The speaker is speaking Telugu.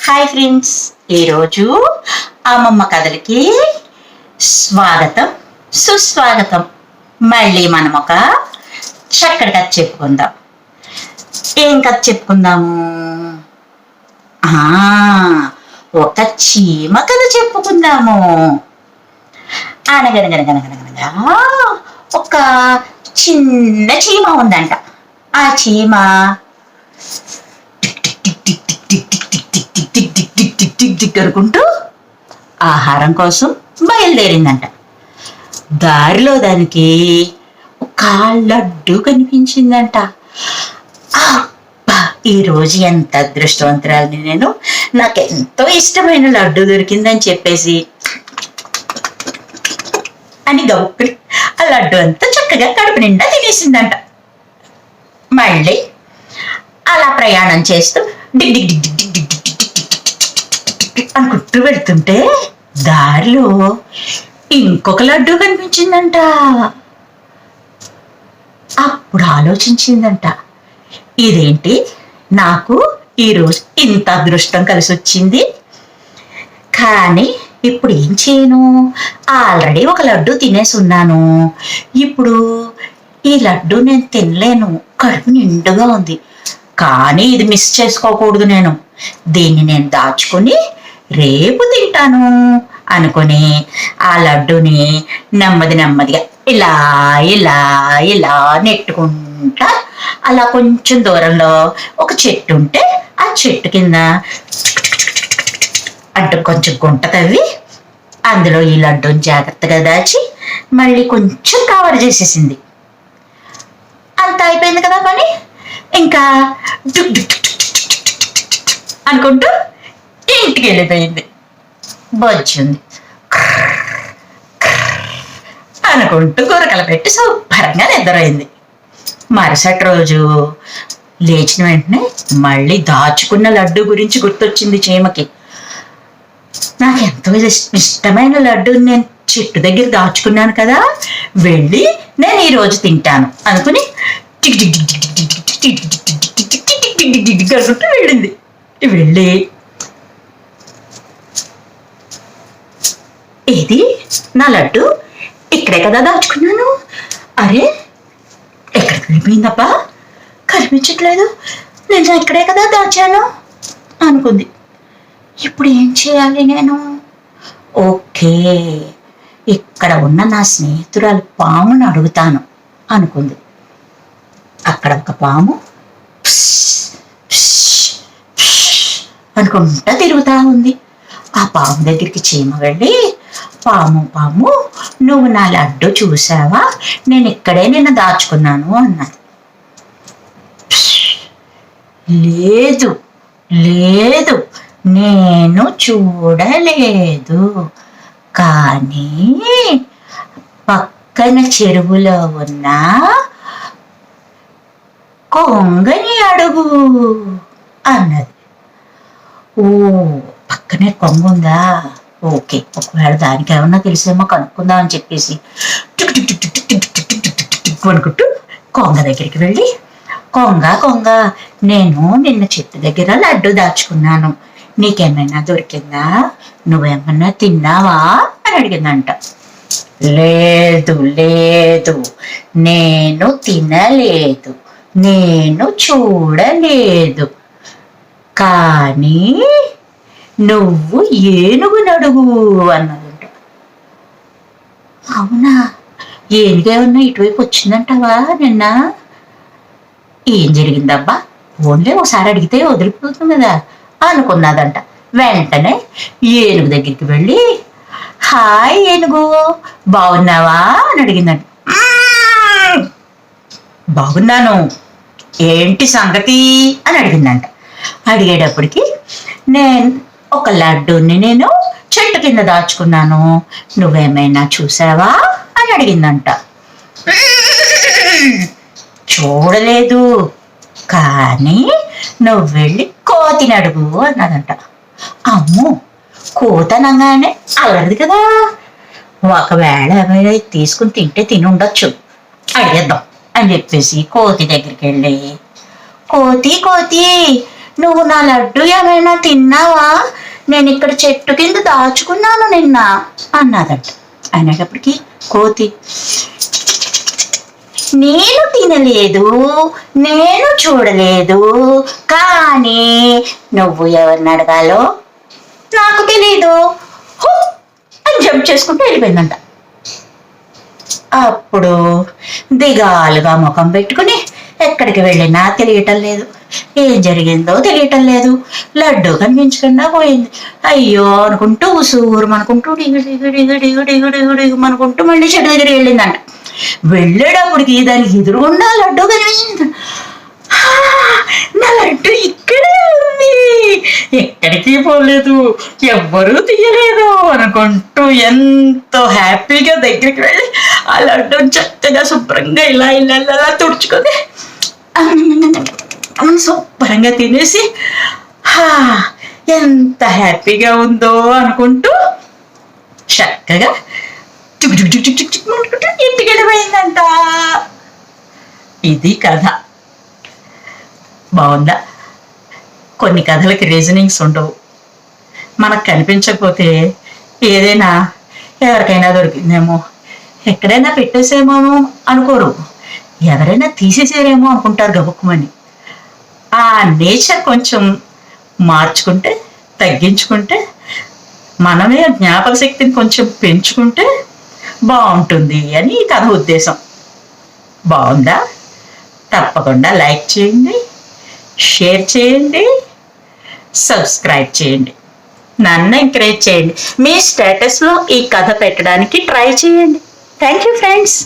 హాయ్ ఫ్రెండ్స్, ఈరోజు అమ్మమ్మ కథలకి స్వాగతం సుస్వాగతం. మళ్ళీ మనం ఒక చక్కటి కథ చెప్పుకుందాం. ఏం కథ చెప్పుకుందాము? ఒక చీమ కథ చెప్పుకుందాము. అనగనగనగనగనగనగా ఒక చిన్న చీమ ఉందంట. ఆ చీమ అనుకుంటూ ఆహారం కోసం బయలుదేరిందంట. దారిలో దానికి ఒక లడ్డు కనిపించిందంట. ఈరోజు ఎంత అదృష్టవంతురాలని నేను, నాకెంతో ఇష్టమైన లడ్డు దొరికిందని చెప్పేసి అని గౌక్కుని ఆ లడ్డు అంతా చక్కగా కడుపు నిండా తినేసిందంట. మళ్ళీ అలా ప్రయాణం చేస్తూ డిగ్ డిగ్ డిగ్ డిగ్ డిగ్ అనుకుంటూ వెళ్తుంటే దారిలో ఇంకొక లడ్డు కనిపించిందంట. అప్పుడు ఆలోచించిందంట, ఇదేంటి నాకు ఈరోజు ఇంత అదృష్టం కలిసి వచ్చింది, కానీ ఇప్పుడు ఏం చేయను? ఆల్రెడీ ఒక లడ్డు తినేసి ఉన్నాను. ఇప్పుడు ఈ లడ్డు నేను తినలేను, కడుపు నిండుగా ఉంది. కానీ ఇది మిస్ చేసుకోకూడదు. దీన్ని నేను దాచుకుని రేపు తింటాను అనుకుని ఆ లడ్డుని నెమ్మది నెమ్మదిగా ఇలా ఇలా ఇలా నెట్టుకుంటా అలా కొంచెం దూరంలో ఒక చెట్టు ఉంటే ఆ చెట్టు కింద అడ్డు కొంచెం గుంట తవ్వి అందులో ఈ లడ్డుని జాగ్రత్తగా దాచి మళ్ళీ కొంచెం కవర్ చేసేసింది. అంత అయిపోయింది కదా పని. ఇంకా అనుకుంటూ ఇంటికి వెళ్ళిపోయింది. బొచ్చుంది అనుకుంటూ కూరకలు పెట్టి శుభ్రంగా నిద్రైంది. మరుసటి రోజు లేచిన వెంటనే మళ్ళీ దాచుకున్న లడ్డు గురించి గుర్తొచ్చింది చీమకి. నాకెంతో ఇష్టమైన లడ్డు నేను చెట్టు దగ్గర దాచుకున్నాను కదా, వెళ్ళి నేను ఈరోజు తింటాను అనుకుని వెళ్ళింది. వెళ్ళి ఏది నా లడ్డు ఇక్కడే కదా దాచుకున్నాను, అరే ఎక్కడికి వెళ్ళిపోయిందప్పా, కనిపించట్లేదు, నేను ఇక్కడే కదా దాచాను అనుకుంది. ఇప్పుడు ఏం చేయాలి నేను? ఓకే, ఇక్కడ ఉన్న నా స్నేహితురాలు పాముని అడుగుతాను అనుకుంది. అక్కడ ఒక పాము అనుకుంటా తిరుగుతా ఉంది. ఆ పాము దగ్గరికి చీమ వెళ్ళి, పాము పాము నువ్వు నా లడ్డు చూసావా, నేను ఇక్కడే నిన్ను దాచుకున్నాను అన్నది. లేదు లేదు, నేను చూడలేదు, కానీ పక్కన చెరువులో ఉన్న కొంగని అడుగు అన్నది. ఓ, పక్కనే కొంగ ఉందా? ఓకే, ఒకవేళ దానికి ఏమన్నా తెలిసేమో కనుక్కుందాం అని చెప్పేసి అనుకుంటూ కొంగ దగ్గరికి వెళ్ళి, కొంగ కొంగ నేను నిన్న చెట్టు దగ్గర లడ్డు దాచుకున్నాను, నీకేమైనా దొరికిందా, నువ్వేమన్నా తిన్నావా అని అడిగిందంట. లేదు లేదు, నేను తినలేదు, నేను చూడలేదు, కానీ నువ్వు ఏనుగు నడుగు అన్నదంట. అవునా, ఏనుగేమన్నా ఇటువైపు వచ్చిందంటావా నిన్న? ఏం జరిగిందబ్బా, ఓన్లీ ఒకసారి అడిగితే వదిలిపోతుంది కదా అనుకున్నదంట. వెంటనే ఏనుగు దగ్గరికి వెళ్ళి, హాయ్ ఏనుగు, బాగున్నావా అని అడిగిందంట. బాగున్నాను, ఏంటి సంగతి అని అడిగిందంట. అడిగేటప్పటికి, నేను ఒక లడ్డూని నేను చెట్టు కింద దాచుకున్నాను, నువ్వేమైనా చూసావా అని అడిగిందంట. చూడలేదు, కానీ నువ్వు వెళ్ళి కోతిని అడుగు అన్నదంట. అమ్మో, కోతనంగానే అల్లరిది కదా, ఒకవేళ ఏమైనా తీసుకుని తింటే తిని ఉండొచ్చు, అడిగేద్దాం అని చెప్పేసి కోతి దగ్గరికి వెళ్ళి, కోతి కోతి నువ్వు నా లడ్డు ఏమైనా తిన్నావా? నేను ఇక్కడ చెట్టు కింద దాచుకున్నాను నిన్న అన్నదంట. అనేటప్పటికి కోతి, నేను తినలేదు, నేను చూడలేదు, కానీ నువ్వు ఎవరిని అడగాలో నాకు తెలీదు అని జంప్ చేసుకుంటూ వెళ్ళిపోయిందంట. అప్పుడు దిగాలుగా ముఖం పెట్టుకుని ఎక్కడికి వెళ్ళినా తెలియటం లేదు, ఏం జరిగిందో తెలియటం లేదు, లడ్డు కనిపించకుండా పోయింది. అయ్యో అనుకుంటూ ఉసూరు అనుకుంటూ అనుకుంటూ మళ్ళీ చెట్టు దగ్గరికి వెళ్ళిందంట. వెళ్ళేటప్పటికి దానికి ఎదురుగుండా లడ్డు కనిపించింది. నా లడ్డు ఇక్కడే ఉంది, ఎక్కడికి పోలేదు, ఎవ్వరూ తీయలేదు అనుకుంటూ ఎంతో హ్యాపీగా దగ్గరికి వెళ్ళి ఆ లడ్డుని చక్కగా శుభ్రంగా ఇలా ఇలా ఇలా తుడుచుకొని శుభ్రంగా తినేసి ఎంత హ్యాపీగా ఉందో అనుకుంటూ చక్కగా ఇంటికి వెళ్ళిపోయిందంట. ఇది కథ. బాగుందా? కొన్ని కథలకి రీజనింగ్స్ ఉండవు. మనకు కనిపించకపోతే ఏదైనా ఎవరికైనా దొరికిందేమో, ఎక్కడైనా పెట్టేసేమో అనుకోరు, ఎవరైనా తీసేసారేమో అనుకుంటారు గబుక్కుమని. ఆ నేచర్ కొంచెం మార్చుకుంటే, తగ్గించుకుంటే, మనమే జ్ఞాపక శక్తిని కొంచెం పెంచుకుంటే బాగుంటుంది అని ఈ కథ ఉద్దేశం. బాగుందా? తప్పకుండా లైక్ చేయండి, షేర్ చేయండి, సబ్స్క్రైబ్ చేయండి, నన్ను ఎంకరేజ్ చేయండి. మీ స్టేటస్లో ఈ కథ పెట్టడానికి ట్రై చేయండి. Thank you friends.